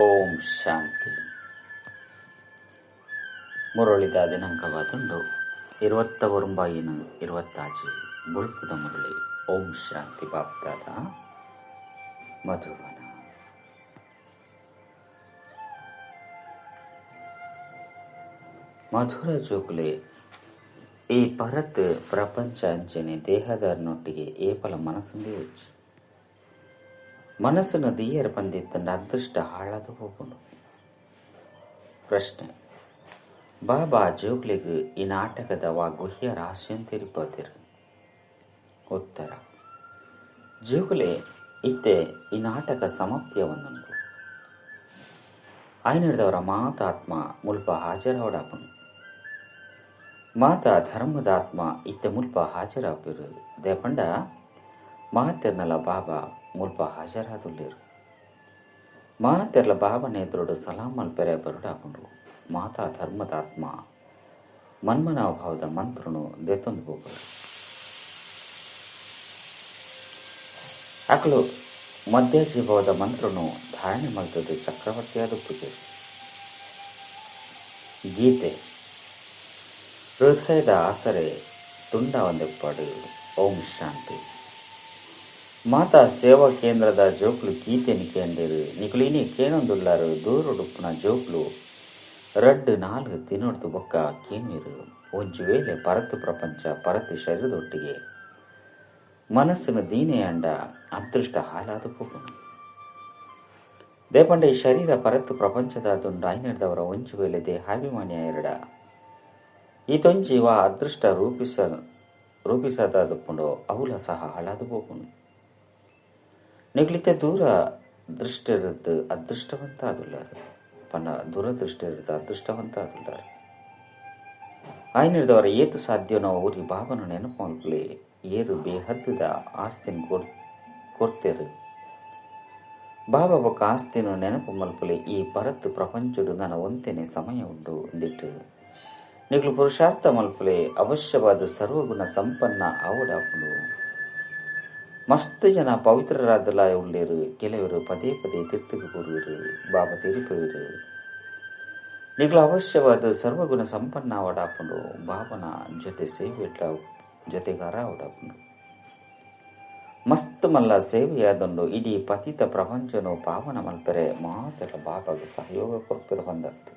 ಓಂ ಶಾಂತಿ. ಮುರಳಿದ ದಿನಾಂಕವಾದುಂಡು 29/26 ಬುಳ್ಪುದ ಮುರಳಿ. ಓಂ ಶಾಂತಿ. ಬಾಪ್ದಾದ ಮಧುವನ. ಮಧುರ ಜೋಗುಲೆ ಈ ಪರತ್ ಪ್ರಪಂಚ ಅಂಚನೆ ದೇಹದಾರನೊಟ್ಟಿಗೆ ಏಪಲ ಮನಸ್ಸಂದೇ ಹೆಚ್ಚು ಮನಸ್ಸನ್ನು ದೀಯರ ಬಂದಿತ್ತಂಡ ಅದೃಷ್ಟ ಹಾಳಾದ ಹೋಗುಂಡು. ಪ್ರಶ್ನೆ: ಬಾಬಾ ಜೋಗ್ಲಿಗೆ ಈ ನಾಟಕದ ಗುಹ್ಯ ರಹಸ್ಯ ತಿರುಪತಿರು. ಉತ್ತರ: ಜೋಗುಲೆ ಇತ್ತೆ ಈ ನಾಟಕ ಸಮಾಪ್ತಿಯ ಒಂದುಂಟು. ಆಯ್ನಡದವರ ಮಾತಾತ್ಮ ಮುಲ್ಪ ಹಾಜರಾವಡಾಪನು. ಮಾತಾ ಧರ್ಮದ ಆತ್ಮ ಇತ್ತೆ ಮುಲ್ಪ ಹಾಜರಾಪಿರು ದೇಪಂಡ ಮಾತೆರ್ನಲ ಬಾಬಾ ಮುಲ್ಪ ಹಾಜರಾದುಲ್ಲೇರು. ಮಾತೆರ್ಲ ಬಾಬನ ಎದುರುಡು ಸಲಾಂ ಮಲ್ಪೆರೆ ಬರುಡಾಪುಂಡು. ಮಾತಾ ಧರ್ಮದ ಆತ್ಮ ಮನ್ಮನಾಭಾವದ ಮಂತ್ರನು ದೆತ್ತೊಂದು ಹೋಗರು. ಅಕಲು ಮಧ್ಯ ಜೀವದ ಮಂತ್ರನು ಧಾರಣೆ ಮಲ್ತದ್ದು ಚಕ್ರವರ್ತಿಯಾದುಪ್ಪುಗೆ. ಗೀತೆ: ಹೃದಯದ ಆಸರೆ ತುಂಡ ಒಂದೆಪ್ಪಾಡು. ಓಂ ಶಾಂತಿ. ಮಾತಾ ಸೇವಾ ಕೇಂದ್ರದ ಜೋಕ್ಲು ಗೀತೆನಿ ಕೇಂದಿರು ನಿಕುಲಿನಿ ಕೇನೊಂದುಲ್ಲಾರು ದೂರುಡುಪ್ಪುನ ಜೋಕ್ಲು ರಡ್ಡು ನಾಲ್ಕು ತಿನ್ನೊಡ್ದು ಬೊಕ್ಕ ಕೇನಿರು. ಒಂಜು ವೇಳೆ ಪರತು ಪ್ರಪಂಚ ಪರತು ಶರೀರದೊಟ್ಟಿಗೆ ಮನಸ್ಸಿನ ದೀನೆ ಅಂಡ ಅದೃಷ್ಟ ಹಾಲಾದ ಹೋಗುನು. ದೇಪಂಡ ಈ ಶರೀರ ಪರತು ಪ್ರಪಂಚದಾದುಂಡು ಐನಡ್ದವರ ಒಂಜು ವೇಳೆ ದೇಹಾಭಿಮಾನಿಯ ಎರಡ ಇದೊಂಜಿ ಅದೃಷ್ಟ ರೂಪಿಸದಾದುಪ್ಪುಂಡು ಅವುಲ ಸಹ ಹಾಳಾದು ಹೋಗುನು. ನಿಗ್ಲಿತೆ ದೂರ ದೃಷ್ಟಿರದ್ದು ಅದೃಷ್ಟವಂತ ಆದುಲ್ಲಾರು ಪನ್ನ ದುರದೃಷ್ಟಿರದ್ದು ಅದೃಷ್ಟವಂತ ಆದುಲ್ಲಾರು. ಆಯ್ನಿಡ್ದವರ ಏತು ಸಾಧ್ಯವೋ ಊರಿ ಬಾಬನ ನೆನಪು ಮಲ್ಪಲೆ ಏರು ಬೇಹದ್ದದ ಆಸ್ತಿನ ಕೊಡ್ತೇರು. ಬಾಬಾ ಬೊಕ್ಕ ಆಸ್ತಿನ ನೆನಪು ಮಲ್ಪಲೆ ಈ ಪರತ್ತು ಪ್ರಪಂಚಡು ನನ್ನ ಒಂತೆನೆ ಸಮಯ ಉಂಡು ಅಂದಿಟ್ಟು ನಿಗ್ಲು ಪುರುಷಾರ್ಥ ಮಲ್ಪಲೆ ಅವಶ್ಯವಾದ ಸರ್ವಗುಣ ಸಂಪನ್ನ ಆವಡಾಪುಂಡು. ಮಸ್ತ್ ಜನ ಪವಿತ್ರರಾದಲ ಉಳ್ಳೇರು. ಕೆಲವರು ಪದೇ ಪದೇ ತೀರ್ಥಕ್ಕೆ ಬರುವರು. ಬಾಬಾ ತಿರುಪುವರು. ನಿಗ್ಲು ಅವಶ್ಯವಾದ ಸರ್ವಗುಣ ಸಂಪನ್ನ ಆವಡಾಪುಂಡು. ಬಾಬನ ಜೊತೆ ಸೇವೆ ಜೊತೆಗಾರ ಆವಡಾಪುಂಡು. ಮಸ್ತ್ ಮಲ್ಲ ಸೇವೆಯಾದೊಂಡು ಇಡೀ ಪತಿತ ಪ್ರಪಂಚನು ಪಾವನ ಮಲ್ಪೆರೆ ಮಾತೆಲ್ಲ ಬಾಬಾಗ ಸಹಯೋಗ ಕೊಡ್ತಿರ ಬಂದತ್ತು.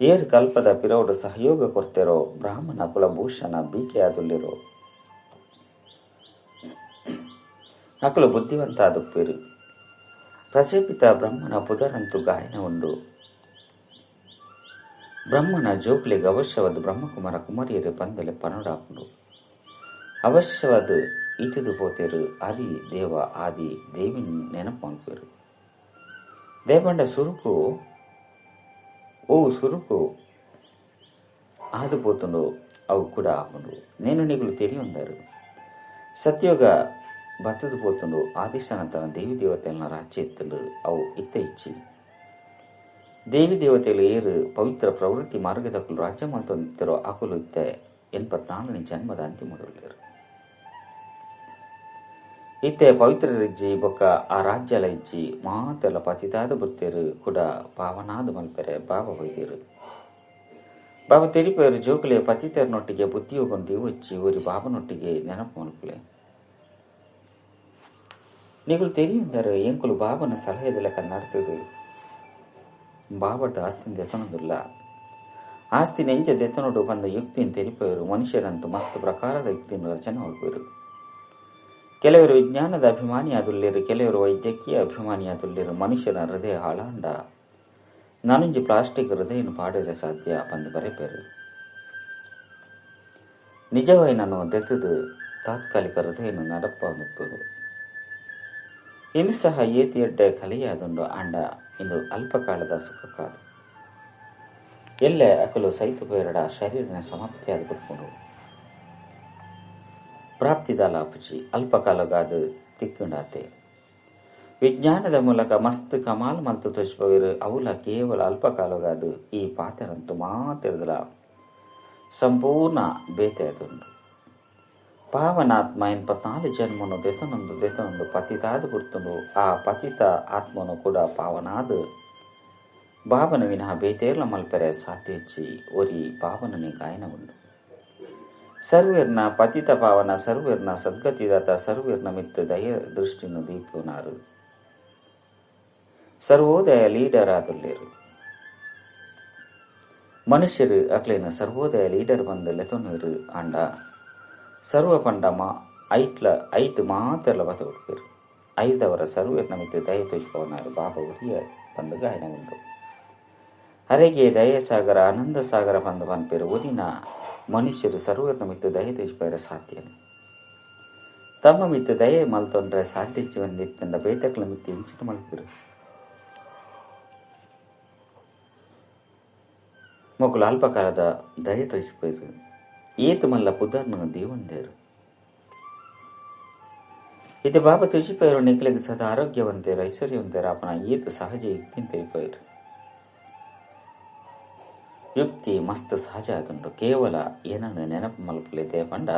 ಏರು ಕಲ್ಪದ ಪಿರೌಡು ಸಹಯೋಗ ಕೊಡ್ತಿರೋ ಬ್ರಾಹ್ಮಣ ಕುಲಭೂಷಣ ಬೀಕೆ ಆದುಲ್ಲಿರೋ ನಕಲು ಬುದ್ಧಿವಂತ ಆದುಪ್ಪೇರು. ಪ್ರಜಾಪಿತ ಬ್ರಹ್ಮನ ಪುದರಂತು ಗಾಯನ ಉಂಡು. ಬ್ರಹ್ಮನ ಜೋಕ್ಲಿಗೆ ಅವಶ್ಯವಾದ ಬ್ರಹ್ಮಕುಮಾರ ಕುಮಾರಿಯರು ಬಂದಲೆ ಪನೋಡಾಪುಂಡು. ಅವಶ್ಯವಾದ ಇತಿದು ಪೋತೇರು. ಆದಿ ದೇವ ಆದಿ ದೇವಿನ ನೆನಪು ಮಲ್ಪೇರು. ದೇಪಂಡ ಸುರುಕು ಆದು ಪೋತುಂಡು ಅವು ಕೂಡ ಆಪುಂಡು. ನೇನು ನಿಗುಲು ತೆರಿಯೊಂದಾರು. ಸತ್ಯೋಗ ಬತ್ತದು ಪೋತುಂಡು. ಆದಿಶನತನ ದೇವಿ ದೇವತೆಗಳ ರಾಜ್ಯ ಎತ್ತಲು ಅವು ಇತ್ತ ಇಚ್ಚಿ ದೇವಿ ದೇವತೆಗಳು ಏರು ಪವಿತ್ರ ಪ್ರವೃತ್ತಿ ಮಾರ್ಗದಕ್ಕಲು ರಾಜ್ಯ ಮಲ್ತೊಂದಿತ್ತರೋ ಅಕುಲು ಇತ್ತ 84ನೇ ಜನ್ಮದ ಅಂತಿಮಡುಳ್ಳೇರು. ಇತ್ತೆ ಪವಿತ್ರರಿಜ್ಜಿ ಬೊಕ್ಕ ಆ ರಾಜ್ಯಲ ಇಜ್ಜಿ ಮಾತೆಲ್ಲ ಪತಿದಾದ ಬುತ್ತೇರು ಕೂಡ ಪಾವನಾದ ಮಲ್ಪೆರೆ ಬಾಬಾ ಹೊಯ್ದೇರು. ಬಾಬಾ ತೆರಿಪೇರು ಜೋಕುಲೆ ಪತಿತರನೊಟ್ಟಿಗೆ ಬುದ್ಧಿಯೋಗೊಂದು ಇಚ್ಚಿ ಊರಿ ಬಾಬನೊಟ್ಟಿಗೆ ನೆನಪು ಮಲ್ಪಲೆ ನಿಗುಲು ತೆರಿಯುಂದರು. ಎಂಕುಲು ಬಾಬನ ಸಲಹೆದ ಲೆಕ್ಕ ನಡ್ತದೆ. ಬಾಬಾದ ಆಸ್ತಿನ ದೆತನೊಂದಿಲ್ಲ. ಆಸ್ತಿ ನೆಂಜ ದೆತನೊಡು ಬಂದ ಯುಕ್ತಿಯನ್ನು ತೆರಿಪೇರು. ಮನುಷ್ಯರಂತೂ ಮಸ್ತ್ ಪ್ರಕಾರದ ಯುಕ್ತಿಯನ್ನು ರಚನೆ ಹೊಲ್ಪೇರು. ಕೆಲವರು ವಿಜ್ಞಾನದ ಅಭಿಮಾನಿಯಾದುಲ್ಲೇರು. ಕೆಲವರು ವೈದ್ಯಕೀಯ ಅಭಿಮಾನಿಯಾದುಲ್ಲೇರು. ಮನುಷ್ಯನ ಹೃದಯ ಹಾಳಾಂಡ ನಾನೊಂಜಿ ಪ್ಲಾಸ್ಟಿಕ್ ಹೃದಯನು ಪಾಡಿರೆ ಸಾಧ್ಯ ಬಂದು ಬರೆಪೇರು. ನಿಜವೈ ನಾನು ದೆತ್ತದು ತಾತ್ಕಾಲಿಕ ಹೃದಯನು ನಡಪನುಪ್ಪರು. ಇಂದು ಸಹ ಏತಿ ಎಡ್ಡೆ ಕಲೆಯಾದುಂಡು ಅಂಡ ಇಂದು ಅಲ್ಪಕಾಲದ ಸುಖಕ್ಕಾದು ಎಲ್ಲೆ ಅಕಲು ಸೈತು ಬೇರಡ ಶರೀರನ ಸಮಾಪ್ತಿಯಾದ ಬಿಟ್ಕೊಂಡು ಪ್ರಾಪ್ತಿದ ಲಾಪುಚಿ ಅಲ್ಪಕಾಲಗಾದು ತಿಕ್ಕುಂಡಾತೆ. ವಿಜ್ಞಾನದ ಮೂಲಕ ಮಸ್ತ್ ಕಮಾಲ್ ಮಲ್ತು ತೋಚ್ಪವಿರು. ಅವುಲ ಕೇವಲ ಅಲ್ಪಕಾಲಗಾದು ಈ ಪಾತೆರಂತೂ ಮಾತೆರದಲ ಸಂಪೂರ್ಣ ಬೇತೆ ಅದುಂಡು. ಪಾವನಾತ್ಮ 84 ಜನ್ಮನು ದೆತನೊಂದು ಪತಿತಾದ ಗುರ್ತುಂಡು ಆ ಪತಿತ ಆತ್ಮನು ಕೂಡ ಪಾವನಾದ ಬಾಬನ ವಿನಃ ಬೇತೇರ್ಲ ಮಲ್ಪೆರೆ ಸಾಧ್ಯಚ್ಚಿ ಒರಿ ಪಾವನನೇ ಗಾಯನ ಉಂಡು. ಸರ್ವೇರ್ನ ಪತಿತ ಪಾವನ ಸರ್ವೇರ್ನ ಸದ್ಗತಿದಾತ ಸರ್ವೇರ್ನ ಮಿತ್ತು ದಯ ದೃಷ್ಟಿನು ದೀಪುನಾರು ಸರ್ವೋದಯ ಲೀಡರ್ ಆದುಲ್ಲೇರು ಮನುಷ್ಯರು ಅಕ್ಲೇನ ಸರ್ವೋದಯ ಲೀಡರ್ ಬಂದು ಲೆತೊನರು ಅಂಡ ಸರ್ವ ಪಂಡ ಐಟ್ ಮಾತೆಲ್ಲ ಬತ ಹುಡುಕರು ಐದವರ ಸರ್ವೇರ್ನ ಮಿತ್ತು ದಯ ತೋಜ್ಪವನಾರು ಬಾಬಾ ಉರಿಯ ಬಂದು ಗಾಯನ ಉಂಡು. ಹರೆಗೆ ದಯ ಸಾಗರ ಆನಂದ ಸಾಗರ ಬಂದು ಪನ್ಪೇರು ಒರಿನ ಮನುಷ್ಯರು ಸರ್ವೇರ್ನ ಮಿತ್ತು ದಯ ತೋಜ್ಪೇರ ಸಾಧ್ಯನೆ ತಮ್ಮ ಮಿತ್ತು ದಯ ಮಲ್ತೊಂಡ್ರೆ ಸಾಧ್ಯಚ್ಚಿ ಬಂದಿತ್ತಂಡ ಬೇತಕ್ಲ ಮಿತ್ತು ಇಂಚಿನ ಮಲ್ಪಿರು ಮೊಕ್ಕಲು ಅಲ್ಪಕಾಲದ ದಯ ತೋಜ್ಪೇರು ಏತು ಮಲ್ಲ ಪುದರ್ನ ದೀವಂದೇರು ಇದು ಬಾಬಾ ತುಜಿಪೇರು ನಿಕ್ಲಿಗೆ ಸದಾ ಆರೋಗ್ಯವಂತೇರು ಐಶ್ವರ್ಯವಂತೇರು ಅಪನ ಏತು ಸಹಜ ಯುಕ್ತಿಂತ ಇಪ್ಪೇರು ಯುಕ್ತಿ ಮಸ್ತ್ ಸಹಜ ಆದುಂಡು ಕೇವಲ ಏನನ್ನು ನೆನಪು ಮಲ್ಪಲಿದೆ ಪಂಡ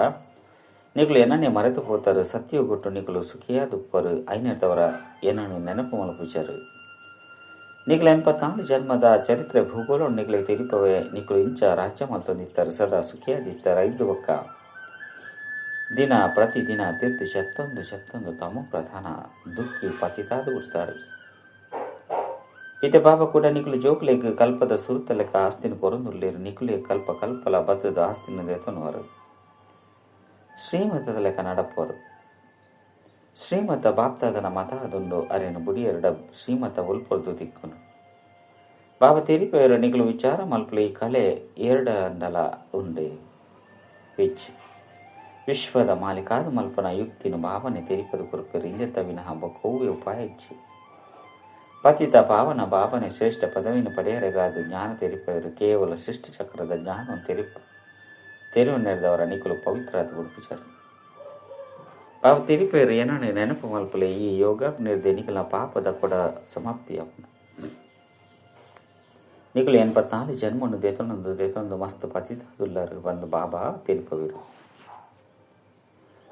ನಿಗಳು ಏನನ್ನೇ ಮರೆತು ಹೋತಾರು ಸತ್ಯ ಕೊಟ್ಟು ನಿಗಳು ಸುಖಿಯಾದುಪ್ಪರು ಐನರ್ದವರ ಏನನ್ನು ನೆನಪು ಮಲ್ಪುಚಾರು ನಿಗಳು 84 ಜನ್ಮದ ಚರಿತ್ರೆ ಭೂಗೋಳ ನಿಗಳಿಗೆ ತಿರುಪವೆ ನಿಗಳು ಇಂಚ ರಾಜ್ಯ ಮಲ್ತೊಂದಿತ್ತಾರೆ ಸದಾ ಸುಖಿಯಾದಿತ್ತಾರೆ 5 ಒಕ್ಕ ದಿನ ಪ್ರತಿದಿನ ತಿರ್ತಿ ಶತ್ತೊಂದು ತಮ್ಮ ಪ್ರಧಾನ ದುಃಖಿ ಪತಿತಾದ ಬಿಡ್ತಾರೆ. ಇತ್ತೆ ಬಾಬಾ ಕೂಡ ನಿಕಲು ಜೋಕ್ಲೆಗ್ ಕಲ್ಪದ ಸುರುತಲೆಕ ಆಸ್ತಿನ ಕೊರೊಂದುಲ್ಲೇರು ನಿಕುಲೆ ಕಲ್ಪಲ ಬತ್ತದ ಆಸ್ತಿನ ದೆತೊನವರು ಶ್ರೀಮತದ ಲೆಕ್ಕ ನಡಪವರು ಶ್ರೀಮತ ಬಾಪ್ತಾದನ ಮತ ಅದೊಂದು ಅರೆನ ಬುಡಿಯರಡ ಶ್ರೀಮತ ಉಲ್ಪೊರ್ದು ತಿಕ್ಕನು ಬಾಬಾ ತಿರಿಪೇರು ನಿಕಲು ವಿಚಾರ ಮಲ್ಪಲಿ ಕಲೆ ಎರಡಂಡಲ ಉಂಡೆ ಹೆಚ್ಚು ವಿಶ್ವದ ಮಾಲಿಕಾದ ಮಲ್ಪನ ಯುಕ್ತಿನ ಬಾಬನೆ ತೆರಿಪದು ಕುರುಪೇರು ಇಂದೆತ್ತ ವಿನಃ ಬೊಕ್ಕವೇ ಉಪಾಯ ಹೆಚ್ಚಿ ಪತಿತ ಪಾವನ ಬಾಬನೆ ಶ್ರೇಷ್ಠ ಪದವಿನ ಪಡೆಯರೆಗಾದ ಜ್ಞಾನ ತೆರಿಪೇರು ಕೇವಲ ಸೃಷ್ಟಿ ಚಕ್ರದ ಜ್ಞಾನ ತೆರಿವು ನೆರೆದವರ ನಿಕಲು ಪವಿತ್ರಾದ ಗುರುಪುಚಾರ ಬಾಬಾ ತಿರಿಪೇರು ಏನನ್ನು ನೆನಪು ಮಲ್ಪಲೆ ಈ ಯೋಗ ನಿರ್ದೆ ನಿಕಲ ಪಾಪದ ಕೊಡ ಸಮಾಪ್ತಿ ಅಪ್ಪನ ನಿಕಲು 84 ಜನ್ಮನು ದೆತೊಂದು ಮಸ್ತ್ ಪತಿತಾದುಲ್ಲರು ಬಂದು ಬಾಬಾ ತಿರುಪವಿರು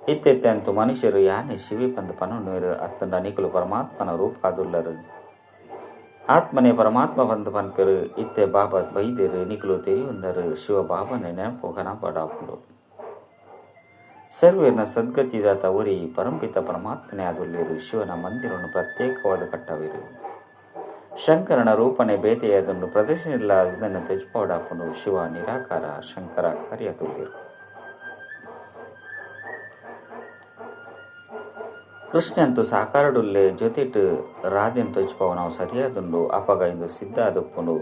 ಇತ್ತೆತ್ತೆ ಅಂತೂ ಮನುಷ್ಯರು ಯಾನೆ ಶಿವಿ ಬಂದು ಪನೊಣ್ಣರು ಅತ್ತಂಡ ನಿಕಲು ಪರಮಾತ್ಮನ ರೂಪ ಆದುಲ್ಲರು ಆತ್ಮನೇ ಪರಮಾತ್ಮ ಬಂದು ಪನ್ಪೆರು ಇತ್ತೆ ಬಾಬಾ ಬೈದೇರು ನಿಕಲು ತೆರಿಯೊಂದರು ಶಿವ ಬಾಬನೇ ನೆನಪು ಕನಪಡಾಪುಂಡು ಸರ್ವೇರ್ನ ಸದ್ಗತಿದಾತ ಒರಿ ಪರಂಪಿತ ಪರಮಾತ್ಮನೇ ಆದುಲ್ಲೇರು ಶಿವನ ಮಂದಿರವನ್ನು ಪ್ರತ್ಯೇಕವಾದ ಕಟ್ಟವಿರು ಶಂಕರನ ರೂಪನೆ ಬೇತೆಯಾದನ್ನು ಪ್ರದರ್ಶನ ಇಲ್ಲ ಇದನ್ನು ತೆಜ್ಪಾಡಾಪುಂಡು ಶಿವ ನಿರಾಕಾರ ಶಂಕರ ಕಾರ್ಯದುಲ್ಲೇರು ಕೃಷ್ಣ ಅಂತೂ ಸಾಕಾರಡುಲ್ಲೆ ಜೊತೆಟ್ ರಾಧೆನ್ ತೊಜ್ಪವ ನಾವು ಸರಿಯಾದುಂಡು ಅಪಗ ಇಂದು ಸಿದ್ಧ ಆದುಪ್ಪುಂಡು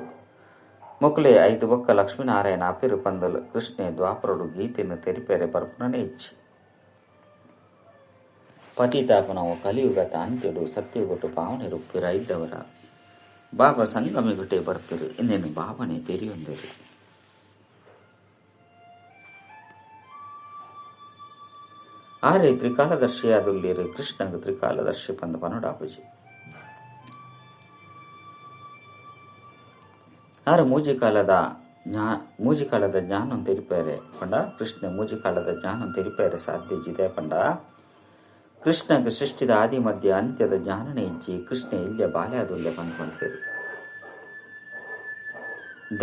ಮುಕ್ಲೆ 5 ಬೊಕ್ಕ ಲಕ್ಷ್ಮೀನಾರಾಯಣ ಅಪಿರು ಪಂದಲ್ ಕೃಷ್ಣೆ ದ್ವಾಪರಡು ಗೀತೆಯನ್ನು ತೆರಿಪೇರೆ ಬರ್ಪುನನೇ ಇಚ್ಚಿ ಪತಿತಾಪನವು ಕಲಿಯುಗತ ಅಂತ್ಯಡು ಸತ್ಯಗೊಟ್ಟು ಪಾವನೆ ರುಪ್ಪಿರ ಇದ್ದವರ ಬಾಬಾ ಸಂಗಮಿಗುಟೆ ಬರ್ಪಿರು ಇನ್ನೇನು ಬಾಬನೆ ತೆರಿಯೊಂದರು ಆರೆ ತ್ರಿಕಾಲದರ್ಶಿಯಾದುಲ್ಲೇರು ಕೃಷ್ಣಂಗ ತ್ರಿಕಾಲದರ್ಶಿ ಪಂದ ಪನೋಡಾಪುಜಿ ಆರ ಮೂಜಿಕಾಲದ ಜ್ಞಾನ ತೆರಿಪೇರೆ ಪಂಡ ಕೃಷ್ಣ ಮೂಜಿಕಾಲದ ಜ್ಞಾನ ತೆರಿಪೇರೆ ಸಾಧ್ಯ ಜಿದೆ ಪಂಡ ಕೃಷ್ಣಂಗ ಸೃಷ್ಟಿದ ಆದಿ ಮಧ್ಯ ಅಂತ್ಯದ ಜ್ಞಾನನೇ ಇಜ್ಜಿ ಕೃಷ್ಣ ಇಲ್ಯ ಬಾಲ್ಯಾದುಲ್ಯ ಪಂದ್ಪೇರು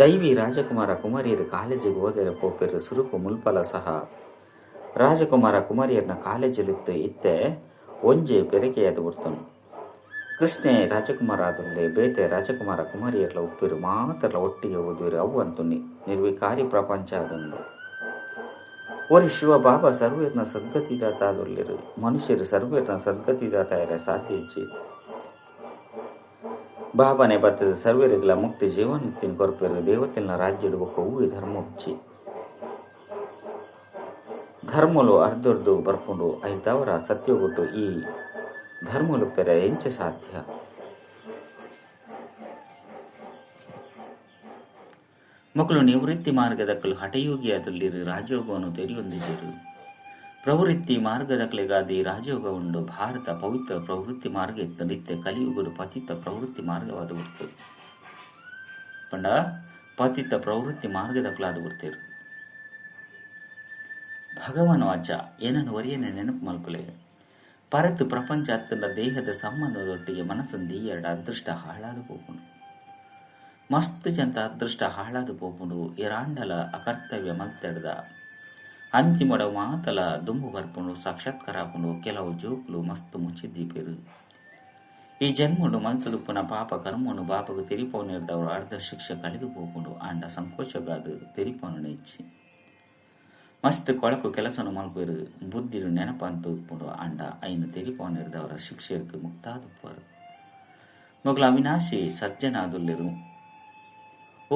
ದೈವಿ ರಾಜಕುಮಾರ ಕುಮಾರಿಯರು ಕಾಲೇಜಿಗೆ ಹೋದರೆ ಪೋಪೇರು ಸುರುಕು ಮುಲ್ಪಲ ಸಹ ರಾಜಕುಮಾರ ಕುಮಾರಿಯರ್ನ ಕಾಲೇಜಲ್ಲಿತ್ತು ಇತ್ತೆ ಒಂಜೆ ಬೆರಕೆಯಾದ ಬಿಡ್ತನು ಕೃಷ್ಣೆ ರಾಜಕುಮಾರ ಆದುಲ್ಲೆ ಬೇತೆ ರಾಜಕುಮಾರ ಕುಮಾರಿಯರ್ಲ ಉಪ್ಪಿರು ಮಾತ್ರಲ ಒಟ್ಟಿಗೆ ಓದುವಿರು ಅವು ಅಂತೂ ನಿರ್ವಿಕಾರಿ ಪ್ರಪಂಚ ಅದನ್ನು ಒರಿ ಶಿವ ಬಾಬಾ ಸರ್ವೇರ್ನ ಸದ್ಗತಿದಾತ ಆದುಲ್ಲೇರು ಮನುಷ್ಯರು ಸರ್ವೇರ್ನ ಸದ್ಗತಿದಾತ ಇರ ಸಾಧ್ಯ ಇಚ್ಚಿ ಬಾಬಾನೆ ಬರ್ತದ ಸರ್ವೇರಿಗಳ ಮುಕ್ತಿ ಜೀವನ್ಮುಕ್ತಿನ ಕೊರಪೇರು ದೇವತೆಲ್ನ ರಾಜ್ಯದ ಒಕ್ಕ ಹೂವಿ ಧರ್ಮ ಉಚ್ಚಿ ಧರ್ಮಲು ಅರ್ಧರ್ದು ಬರ್ಪುಂಡು ಐದವರ ಸತ್ಯಗೊಟ್ಟು ಈ ಧರ್ಮಲು ಪೆರೆ ಎಂಚ ಸಾಧ್ಯ ಮಕ್ಕಳು ನಿವೃತ್ತಿ ಮಾರ್ಗದಕ್ಕಲು ಹಠಯೋಗಿಯಾದಲ್ಲಿರು ರಾಜಯೋಗವನ್ನು ತೆರೆಯೊಂದಿಸಿರು ಪ್ರವೃತ್ತಿ ಮಾರ್ಗದಕ್ಕಲಿಗಾದಿ ರಾಜಯೋಗ ಉಂಡು ಭಾರತ ಪವಿತ್ರ ಪ್ರವೃತ್ತಿ ಮಾರ್ಗ ಇತ್ತು ನಿತ್ಯ ಕಲಿಯುಗಡು ಪತಿತ ಪ್ರವೃತ್ತಿ ಮಾರ್ಗವಾದ ಬಿಡ್ತು ಪಂಡ ಪತಿತ ಪ್ರವೃತ್ತಿ ಮಾರ್ಗದಕ್ಕಲಾದ ಬಿಡ್ತೇರು ಭಗವಾನ್ ವಾಚ ಏನನ್ನು ಒರಿಯನೆ ನೆನಪು ಮಲ್ಪಲೆ ಪರತ್ತು ಪ್ರಪಂಚ ಅತ್ತನ ದೇಹದ ಸಂಬಂಧದೊಟ್ಟಿಗೆ ಮನಸ್ಸೊಂದು ಎರಡು ಅದೃಷ್ಟ ಹಾಳಾದು ಪೋಪುಂಡು. ಮಸ್ತ್ ಜಂತ ಅದೃಷ್ಟ ಹಾಳಾದು ಪೋಪುಂಡು. ಇರಾಂಡಲ ಅಕರ್ತವ್ಯ ಮಲ್ತೆಡ್ದ ಅಂತಿಮಡ ಮಾತಲ ದುಂಬು ಬರ್ಪುಂಡು ಸಾಕ್ಷಾತ್ಕಾರಾಪುಂಡು. ಕೆಲವು ಜೋಕ್ಲು ಮಸ್ತ್ ಮುಚ್ಚಿದ್ದೀಪೇರು. ಈ ಜನ್ಮುಂಡು ಮಲ್ತುಡುಪುನ ಪಾಪ ಕರ್ಮನು ಬಾಪಗು ತೆರಿಪವನಿರ್ದವರು ಅರ್ಧ ಶಿಕ್ಷೆ ಕಳೆದು ಪೋಪುಂಡು. ಆಂಡ ಸಂಕೋಚಗಾದು ತೆರಿಪವನು ನೆಚ್ಚಿ ಮಸ್ತ್ ಕೊಳಕು ಕೆಲಸನು ಮಲ್ಪೇರು. ಬುದ್ಧಿರು ನೆನಪಂತು ಉಪ್ಪುಂಡು. ಆಂಡ ಐನು ತೆರಿಪವನಿರ್ದವರ ಶಿಕ್ಷೆ ಇರ್ತು ಮುಕ್ತಾದುಪ್ಪರು. ಮೊಗ್ಲ ಅವಿನಾಶಿ ಸರ್ಜನಾದುಲ್ಲಿರು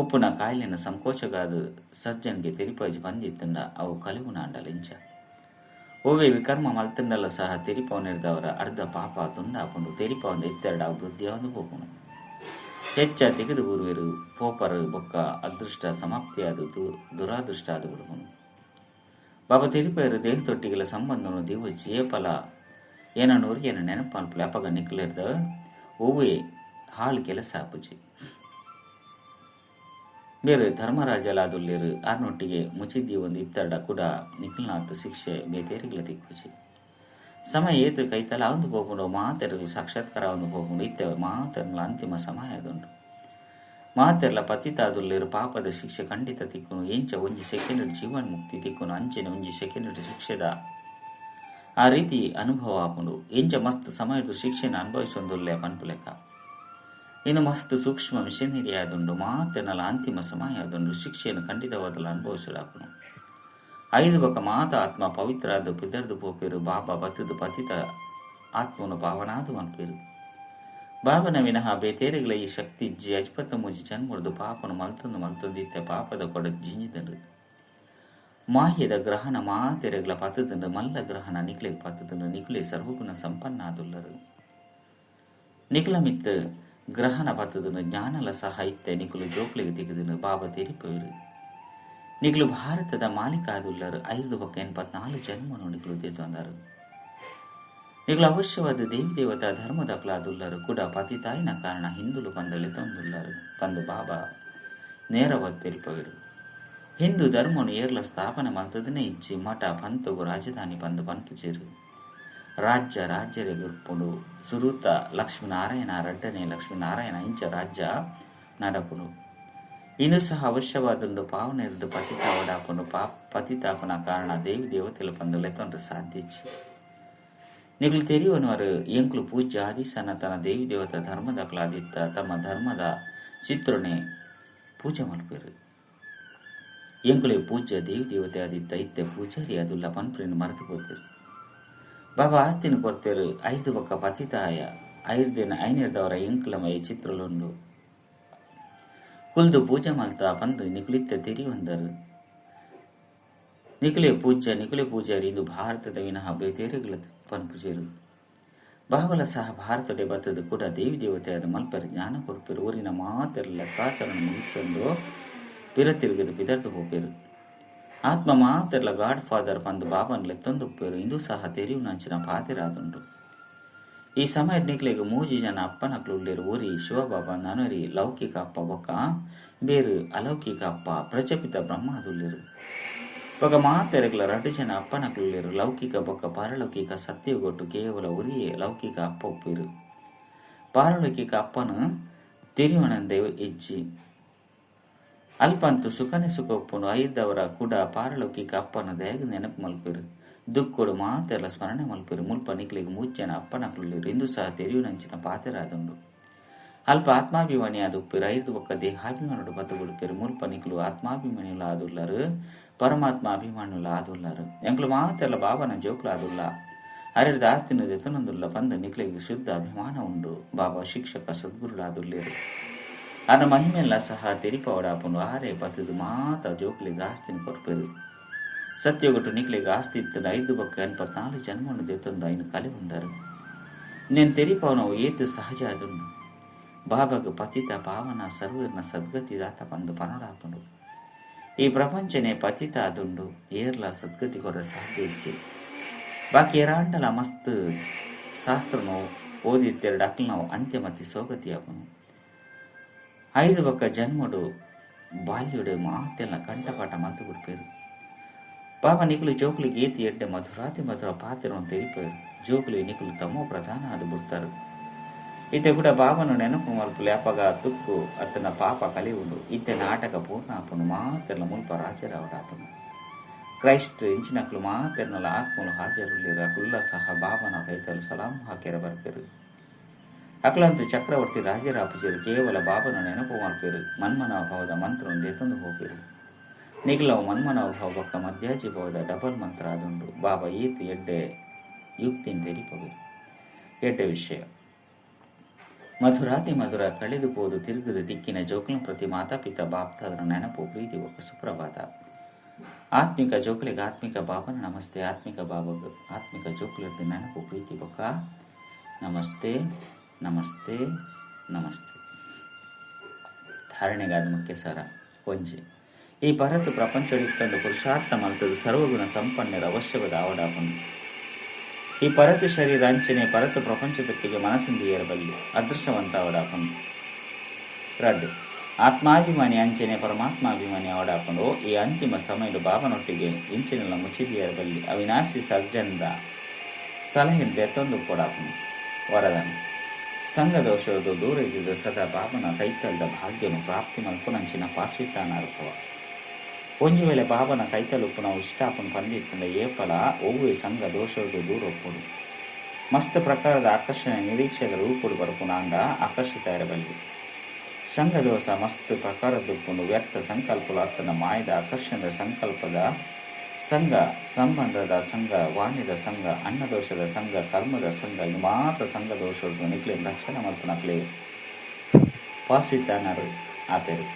ಉಪ್ಪುನ ಕಾಯಿಲೆನ ಸಂಕೋಚಗಾದು ಸರ್ಜನ್ಗೆ ತೆರಿಪಾಜಿ ಬಂದಿತ್ತಂಡ ಅವು ಕಲಿವುನ ಅಂಡಲಿಂಚ ಓವೆ ವಿಕರ್ಮ ಮಲ್ತಂಡಲ ಸಹ ತೆರಿಪವನಿರ್ದವರ ಅರ್ಧ ಪಾಪ ತುಂಡಾಪುಂಡು. ತೆರಿಪವನ ಎತ್ತೆರಡ ಅಭಿವೃದ್ಧಿಯಾದು ಪೋಪುಂಡು. ಹೆಚ್ಚ ತೆಗೆದು ಬರುವೆರು ಪೋಪರು ಬೊಕ್ಕ ಅದೃಷ್ಟ ಸಮಾಪ್ತಿಯಾದ ದುರಾದೃಷ್ಟ ಆದು ಬಿಡುವನು. ಬಾಬಾ ತೆರಿಪೇರು ದೇಹದೊಟ್ಟಿಗೆಲ ಸಂಬಂಧನು ದಿವಚಿ ಏಪಲ ಏನನ್ನೂರು ಏನ ನೆನಪು ಮಲ್ಪಲೆ ಅಪಗ ನಿಕ್ಲಿರ್ದ ಓವೆ ಹಾಳು ಕೆಲಸ ಆಪುಜಿ ಬೇರೆ ಧರ್ಮರಾಜಲಾದುಲ್ಲಿರು ಆರ್ನೊಟ್ಟಿಗೆ ಮುಚಿದ್ದಿ ಒಂದು ಇತ್ತಡ ಕೂಡ ನಿಖಿಲ್ನಾಥ್ ಶಿಕ್ಷೆ ಬೇತೇರಿಗಳ ತಿಕ್ಕುಚಿ ಸಮಯ ಏತು ಕೈತಲ ಒಂದು ಪೋಪುಂಡು. ಮಾತೆರಲು ಸಾಕ್ಷಾತ್ಕಾರ ಒಂದು ಪೋಪುಂಡು. ಇತ್ತ ಮಾತೆರಲ ಅಂತಿಮ ಸಮಯ ಅದುಂಡು. ಮಾತೆರ್ಲ ಪತಿತಾದುಲ್ಲಿರು ಪಾಪದ ಶಿಕ್ಷೆ ಖಂಡಿತ ತಿಕ್ಕುನು. ಎಂಚ ಒಂಜಿ ಸೆಕೆಂಡ್ ಜೀವನ ಮುಕ್ತಿ ತಿಕ್ಕುನು. ಅಂಚೆನೆ ಒಂಜಿ ಸೆಕೆಂಡ್ ಶಿಕ್ಷೆದ ಆ ರೀತಿ ಅನುಭವ ಆಪುಂಡು. ಎಂಚ ಮಸ್ತ್ ಸಮಯದ ಶಿಕ್ಷೆನ ಅನುಭವಿಸೊಂದುಲ್ಲೆ ಪನ್ಪುಲೆಕ್ಕ ಇನ್ನು ಮಸ್ತ್ ಸೂಕ್ಷ್ಮ ಮಿಷನರಿ ಆದುಂಡು. ಮಾತೆನಲ ಅಂತಿಮ ಸಮಯ ಆದುಂಡು. ಶಿಕ್ಷೆಯನ್ನು ಖಂಡಿತವಾದಲ್ಲ ಅನುಭವಿಸಲಾಪುನು. ಐದು ಬೊಕ್ಕ ಮಾತ ಆತ್ಮ ಪವಿತ್ರ ಆದ ಪಿದರ್ದು ಪೋಪೇರು. ಬಾಬಾ ಬತ್ತದು ಪತಿತ ಆತ್ಮನು ಪಾವನಾದು ಅನ್ಪೇರು. ಬಾಬನ ವಿನಃ ಬೇತೇರೆಗಳ ಈ ಶಕ್ತಿ ಇಜ್ಜಿ ಅಜ್ಪತ್ತ ಮುಜಿ ಜನ್ಮುಡ್ದು ಪಾಪನು ಮಲ್ತೊಂದಿತ್ತ ಪಾಪದ ಕೊಡ ಜಿಂಜಿದಂಡು. ಮಾಹ್ಯದ ಗ್ರಹಣ ಮಾತೆರೆಗಳ ಪತ್ತದಂಡು ಮಲ್ಲ ಗ್ರಹಣ ನಿಕ್ಲೆ ಪತ್ತದಂಡು. ನಿಕ್ಲೆ ಸರ್ವಗುಣ ಸಂಪನ್ನ ಆದುಲ್ಲರು. ನಿಕ್ಲ ಮಿತ್ ಗ್ರಹಣ ಪತ್ತದನ್ನು ಜ್ಞಾನಲ ಸಹ ಇತ್ತೆ ನಿಕ್ಲು ಜೋಕ್ಲಿಗೆ ತೆಗೆದನು. ಬಾಬಾ ತೆರಿಪೇರು ನಿಕ್ಲು ಭಾರತದ ಮಾಲೀಕ ಆದುಲ್ಲರು. 584 ಜನ್ಮನು ನಿಕ್ಲು ತೆತ್ತಂದರು. ನಿಕ್ಲು ಅವಶ್ಯವಾದ ದೇವಿ ದೇವತಾ ಧರ್ಮದಕ್ಲಾದುಲ್ಲರು ಕೂಡ ಪತಿತಾಯಿನ ಕಾರಣ ಹಿಂದುಲು ಪಂದಲೆ ತಂದುಲ್ಲರು. ಪಂದು ಬಾಬಾ ನೇರವಾಗಿ ತೆರಿಪೇರು. ಹಿಂದೂ ಧರ್ಮನು ಏರ್ಲ ಸ್ಥಾಪನೆ ಮಲ್ತದನ್ನೇ ಇಚ್ಚಿ ಮಠ ಪಂತಗು ರಾಜಧಾನಿ ಪಂದು ಪನ್ಪುಚೇರು. ರಾಜ್ಯರೇ ಗುರುಪುಂಡು. ಸುರೂತ ಲಕ್ಷ್ಮೀನಾರಾಯಣ ರಡ್ಡನೆ ಲಕ್ಷ್ಮೀನಾರಾಯಣ ಇಂಚ ರಾಜ್ಯ ನಡಪುಡು. ಇದು ಸಹ ಅವಶ್ಯವಾದುಂಡು. ಪಾವನೆರ್ದು ಪತಿತಾವಡಾಪುಂಡು. ಪತಿತಾಪನ ಕಾರಣ ದೇವಿ ದೇವತೆಲು ಪಂದು ಲೆತ್ತೊಂಡು ಸಾಧಿಸಿ ನಿಗ್ಲು ತೆರಿಯುವನವರು ಎಂಕ್ಲು ಪೂಜ್ಯ ಆದಿ ಸನಾತನ ದೇವಿ ದೇವತಾ ಧರ್ಮದಕ್ಲಾದಿತ್ತ ತಮ್ಮ ಧರ್ಮದ ಚಿತ್ರನೆ ಪೂಜೆ ಮಲ್ಪೇರು. ಎಂಕ್ಲೆ ಪೂಜ್ಯ ದೇವಿ ದೇವತೆ ಆದಿತ್ತ ಇತ್ತೆ ಪೂಜಾರಿ ಅದುಲ್ಲ ಪನ್ಪ್ರಿನ ಮರೆತು ಹೋಗ್ತೇರು. ಬಾಬಾ ಆಸ್ತಿನ ಕೊಡ್ತೇರು. 5 ಬೊಕ್ಕ ಪತಿತಾಯ ಐನೇರ್ದವರ ಎಂಕ್ಲಮಯ ಚಿತ್ರಲೊಂದು ಕುಲ್ದು ಪೂಜೆ ಮಲ್ತ ಪಂದು ನಿಕ್ಲಿತ್ತ ತೆರಿಯೊಂದರು. ನಿಖಿಲೆ ಪೂಜಾರಿ ಇಂದು ಭಾರತದ ವಿನಃ ಬೇತೇರೆಗಳ ಪನ್ಪುಜೇರು. ಬಾಬಲ ಸಹ ಭಾರತಡೆ ಬತ್ತದ ಕೂಡ ದೇವಿ ದೇವತೆಯಾದ ಮಲ್ಪರು ಜ್ಞಾನ ಕೊಡ್ಪೇರು. ಊರಿನ ಮಾತೆರ ಲೆಕ್ಕಾಚಾರ ಮುಗಿಕೊಂಡು ಪಿರತಿರುಗದು ಪಿದರ್ದು ಹೋಪೇರು. ಆತ್ಮ ಮಾತೆರ್ಲ ಗಾಡ್ ಫಾದರ್ ಪಂದು ಬಾಬನ್ ಲೆತ್ತೊಂದುಪ್ಪೇರು. ಇಂದು ಸಹ ತೆರಿವು ನಂಚಿನ ಪಾತಿರಾದುಂಡು. ಈ ಸಮಯ ನಿಕ್ಲೆಗೆ 3 ಜನ ಅಪ್ಪನಕ್ಲುಳ್ಳೇರು. ಊರಿ ಶಿವಬಾಬಾ ನನರಿ ಲೌಕಿಕ ಅಪ್ಪ ಬೊಕ್ಕ ಬೇರು ಅಲೌಕಿಕ ಅಪ್ಪ ಪ್ರಚಪಿತ ಬ್ರಹ್ಮಾದುಲ್ಲೇರು. ಬೊಕ ಮಾತೆರೆಗ್ಲ 2 ಜನ ಅಪ್ಪನಕ್ಲುಳ್ಳೇರು. ಲೌಕಿಕ ಬೊಕ್ಕ ಪಾರಲೌಕಿಕ ಸತ್ಯಗೊಟ್ಟು ಕೇವಲ ಉರಿಯೇ ಲೌಕಿಕ ಅಪ್ಪ ಉಪ್ಪೇರು. ಪಾರಲೌಕಿಕ ಅಪ್ಪನು ತಿರಿವಣಂದೆ ಇಜ್ಜಿ ಅಲ್ಪಂತು ಸುಖನೆ ಸುಖ ಉಪ್ಪುಂಡು. ಐದವರ ಕೂಡ ಪಾರಲೌಕಿಕ ಅಪ್ಪನ ದಯಗ ನೆನಪು ಮಲ್ಪೇರು. ದುಕ್ಕೋಡು ಮಾತೆರ್ಲ ಸ್ಮರಣೆ ಮಲ್ಪೇರು. ಮುಲ್ಪ ನಿಕ್ಲಿಗೆ 3 ಜನ ಅಪ್ಪನಕ್ಲುಳ್ಳೇರು. ಇಂದು ಸಹ ತೆರಿವು ನಂಚಿನ ಪಾತೆರಾದುಂಡು. ಅಲ್ಪ ಆತ್ಮಾಭಿಮಾನಿ ಆದ ಉಪ್ಪೇರು. 5 ಬೊಕ್ಕ ದೇಹಾಭಿಮಾನುಡು ಬತ್ತು ಬಿಡುಪೇರು. ಮುಲ್ಪ ನಿಕ್ಲು ಆತ್ಮಾಭಿಮಾನಿಯುಲ ಆದುಲ್ಲರು. ಪರಮಾತ್ಮ ಅಭಿಮಾನುಲ ಆದುಲ್ಲರು. ಎಂಕ್ಲು ಮಾತೆರ್ಲ ಬಾಬನ ಜೋಕ್ಲ ಆದುಲ್ಲ. ಅರೆರ್ದ ಆಸ್ತಿನ ದೆತನೊಂದುಲ್ಲ ಪಂದ ನಿಕ್ಲಿಗೆ ಶುದ್ಧ ಅಭಿಮಾನ ಉಂಡು. ಬಾಬಾ ಶಿಕ್ಷಕ ಸದ್ಗುರುಲಾದುಲ್ಲೇರು. ಅನ್ನ ಮಹಿಮೆಲ್ಲ ಸಹ ತೆರಿಪವಡಾಪುಂಡು. ಆರೇ ಪತ್ತದು ಮಾತ ಜೋಕ್ಲಿಗೆ ಆಸ್ತಿನ ಕೊರ್ಪೇರು. ಸತ್ಯಗೊಟ್ಟು ನಿಕ್ಲಿಗೆ ಆಸ್ತಿ ಇತ್ತಂಡ 5 ಬೊಕ್ಕ 84 ಜನ್ಮನು ದೆತ್ತೊಂದು ಐನು ಕಲೆ ಹೊಂದರು. నేను ತೆರಿಪವನವು ಏತು ಸಹಜ ಅದುಂಡು. ಬಾಬಾಗ ಪತಿತ ಪಾವನ ಸರ್ವರ್ನ ಸದ್ಗತಿದಾತ ಪಂದು ಪನೊಡಾಪುಂಡು. ಈ ಪ್ರಪಂಚನೇ ಪತಿತ ಆದುಂಡು. ಏರ್ಲ ಸದ್ಗತಿ ಕೊರ ಸಾಧ್ಯ ಇಜ್ಜಿ ಬಾಕಿ ಎರಾಂಡಲ ಮಸ್ತ್ ಶಾಸ್ತ್ರನು ಓದಿತ್ತೆರಡು ಅಕ್ಲನವು ಅಂತ್ಯಮತಿ ಸೋಗತಿ ಆಪುನು. 5 ಬೊಕ್ಕ ಜನ್ಮಡು ಬಾಲ್ಯುಡು ಮಾತೆಲ್ಲ ಕಂಠಪಾಠ ಮಲ್ತು ಬಿಡ್ಪೇರು. ಬಾಬಾ ನಿಕುಲು ಜೋಕುಲು ಗೀತಿ ಎಡ್ಡೆ ಮಧುರಾತಿ ಮಧುರ ಪಾತಿರನ್ನು ತೆರಿಪೇರು ಜೋಕುಲು ನಿಕುಲು ತಮ್ಮೋ ಪ್ರಧಾನ ಅದು ಬಿಡ್ತಾರು. ಇತ್ತೆ ಕೂಡ ಬಾಬನು ನೆನಪು ಮಲ್ಪುಲು ಯಾಪಗ ತುಕ್ಕು ಅತನ ಪಾಪ ಕಲಿಯುಂಡು ಇತ್ತೆ ನಾಟಕ ಪೂರ್ಣಾಪನು ಮಾತೆರ್ಲ ಮುಲ್ಪ ರಾಜರಾವಡಾಪನು ಕ್ರೈಸ್ಟ್ ಇಂಚಿನಕ್ಲು ಮಾತೆರ್ನಲ ಆತ್ಮಲು ಹಾಜರುಳ್ಳಿರ ಅಕುಲ್ಲ ಸಹ ಬಾಬನ ಕೈತಲು ಸಲಾಂ ಹಾಕಿರ ಬರ್ಪೇರು. ಅಕಲಂತು ಚಕ್ರವರ್ತಿ ರಾಜರಾಪುಜರು ಕೇವಲ ಬಾಬನ ನೆನಪು ಮಲ್ಪೇರು ಮನ್ಮನಾಭಾವದ ಮಂತ್ರವನ್ನು ಎತ್ತೊಂದು ಹೋಗಿರು. ನಿಗ್ಲವು ಮನ್ಮನಾಭಾವ ಬೊಕ್ಕ ಮಧ್ಯಾಜಿ ಭಾವದ ಡಬಲ್ ಮಂತ್ರ ಅದುಂಡು. ಬಾಬಾ ಈತ್ ಎಡ್ಡೆ ಯುಕ್ತಿನ ತೆರಿಪವೆ ಎಡ್ಡೆ ವಿಷಯ ಮಧುರಾತಿ ಮಧುರ ಕಳೆದು ಪೋದು ತಿರುಗದ ದಿಕ್ಕಿನ ಜೋಕುಲ ಪ್ರತಿ ಮಾತಾಪಿತ ಬಾಪ್ತಾದರ ನೆನಪು ಪ್ರೀತಿ ಒಕ್ಕ ಸುಪ್ರಭಾತ. ಆತ್ಮಿಕ ಜೋಕುಲಿಗೆ ಆತ್ಮಿಕ ಬಾಬನ ನಮಸ್ತೆ. ಆತ್ಮಿಕ ಬಾಬಗ ಆತ್ಮಿಕ ಜೋಕುಲದ ನೆನಪು ಪ್ರೀತಿ ಬೊಕ್ಕ ನಮಸ್ತೆ ನಮಸ್ತೆ ನಮಸ್ತೆ. ಧಾರಣೆಗಾದ ಮುಖ್ಯ ಸಾರ ಒಂಜಿ ಈ ಪರತ್ತು ಪ್ರಪಂಚಡಿತ್ತಂದು ಪುರುಷಾರ್ಥ ಮಲ್ತದ ಸರ್ವಗುಣ ಸಂಪನ್ನರ ಅವಶ್ಯವಾದ ಆವಡಾಪನು. ಈ ಪರತು ಶರೀರ ಅಂಚನೆ ಪರತು ಪ್ರಪಂಚದೊಟ್ಟಿಗೆ ಮನಸ್ಸಿಂದ ಏರಬಲ್ಲಿ ಅದೃಷ್ಟವಂತ ಅವಡಾಪನು. ರಡ್ ಆತ್ಮಾಭಿಮಾನಿ ಅಂಚನೆ ಪರಮಾತ್ಮಾಭಿಮಾನಿ ಅವಡಾಪನು. ಈ ಅಂತಿಮ ಸಮಯದ ಬಾಬನೊಟ್ಟಿಗೆ ಇಂಚಿನೆಲ್ಲ ಮುಚ್ಚಿದಿಯರಬಲ್ಲಿ ಅವಿನಾಶಿ ಸರ್ಜನದ ಸಲಹೆಯಿಂದ ಎತ್ತೊಂದು ಕೊಡಾಪನು. ವರದಾನ ಸಂಘ ದೋಷದ ದೂರ ಇದ್ದಿದ್ದ ಸದಾ ಬಾಬನ ಕೈತಲ್ದ ಭಾಗ್ಯನು ಪ್ರಾಪ್ತಿ ಮಲ್ಪುನಂಚಿನ ಪಾಸ್ವಿತಾನ ಅರ್ಪವ. ಒಂಜು ವೇಳೆ ಬಾಬನ ಕೈತಲುಪ್ಪುನ ಇಷ್ಟಾಪನ ಪಂದಿತ್ತಂದ ಏಪಲ ಒವ್ವೇ ಸಂಘ ದೋಷದ ದೂರ ಒಪ್ಪುಡು. ಮಸ್ತ್ ಪ್ರಕಾರದ ಆಕರ್ಷಣೆ ನಿರೀಕ್ಷೆದ ರೂಪುಡು ಬರ್ಪುನಾಂಡ ಆಕರ್ಷಿತ ಇರಬಲ್ಲಿ. ಸಂಘ ದೋಷ ಮಸ್ತ್ ಪ್ರಕಾರದುಪ್ಪುನು ವ್ಯರ್ಥ ಸಂಕಲ್ಪಲು ಅತ್ತನ ಮಾಯದ ಆಕರ್ಷಣದ ಸಂಕಲ್ಪದ ಸಂಘ ಸಂಬಂಧದ ಸಂಘ ವಾಣ್ಯದ ಸಂಘ ಅನ್ನದೋಷದ ಸಂಘ ಕರ್ಮದ ಸಂಘ ಇದು ಮಾತ್ರ ಸಂಘ ದೋಷದ ನಿಕ್ಲೆ ರಕ್ಷಣೆ ಮಲ್ಪನಕ್ಲೆ ಪಾಸ್ವಿತಾನರು ಆಪೇರು.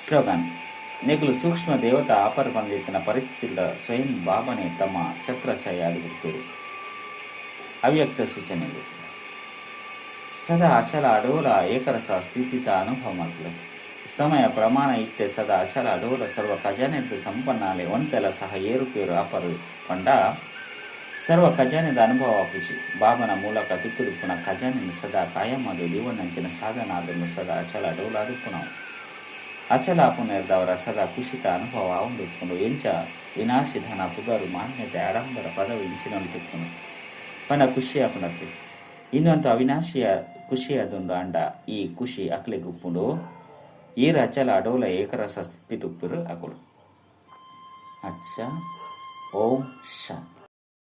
ಸ್ಲೋಗನ್ ನೆಗಲು ಸೂಕ್ಷ್ಮ ದೇವತಾ ಆಪರ ಬಂದಿತ್ತಿನ ಪರಿಸ್ಥಿತಿಗಳ ಸ್ವಯಂ ಬಾಬನೆ ತಮ್ಮ ಛತ್ರಛಾಯೆ ಆಗಿಬಿಡ್ತರು. ಅವ್ಯಕ್ತ ಸೂಚನೆಗಳು ಸದಾ ಅಚಲ ಅಡೋಲ ಏಕರಸ ಸ್ಥಿತಿತ ಅನುಭವ ಮಾಡ್ತದೆ. ಸಮಯ ಪ್ರಮಾಣ ಇತ್ತೆ ಸದಾ ಅಚಲ ಅಡೋಲ ಸರ್ವ ಖಜಾನೆದ ಸಂಪನ್ನಾಲೆ ಒಂತೆಲ ಸಹ ಏರುಪೇರು ಆಪರು ಪಂಡ ಸರ್ವ ಖಜಾನೆದ ಅನುಭವ ಆಪುಜಿ. ಬಾಬನ ಮೂಲಕ ತಿಕ್ಕುದುಪ್ಪುನ ಖಜಾನೆಯನ್ನು ಸದಾ ಕಾಯಮಾದು ದಿವನಂಚಿನ ಸಾಧನ ಅದನ್ನು ಸದಾ ಅಚಲ ಅಡೋಲ ಅದುಪ್ಪು ನಾವು ಅಚಲ ಪುನರ್ದವರ ಸದಾ ಕುಶಿತ ಅನುಭವ ಆವಂದುಕೊಂಡು ಎಂಚ ವಿನಾಶಿ ಧನ ಪುಗರು ಮಾನ್ಯತೆ ಆಡಂಬರ ಪದವಿ ಇಂಚಿನಲ್ಲಿ ತಿಕ್ಕುನು ಪನ ಖುಷಿ ಅಪನತ್ತೆ ಇನ್ನೊಂದು ಅವಿನಾಶಿಯ ಖುಷಿ ಅದೊಂದು ಅಂಡ. ಈ ಖುಷಿ ಅಕ್ಲೆ ಗುಪ್ಪುಂಡು ಈರ ಅಚಲ ಅಡೋಲ ಏಕರಸ ಸ್ಥಿತಿ ತುಪ್ಪರು ಅಕುಲು. ಅಚ್ಚ ಓಂ ಶಾಂತಿ.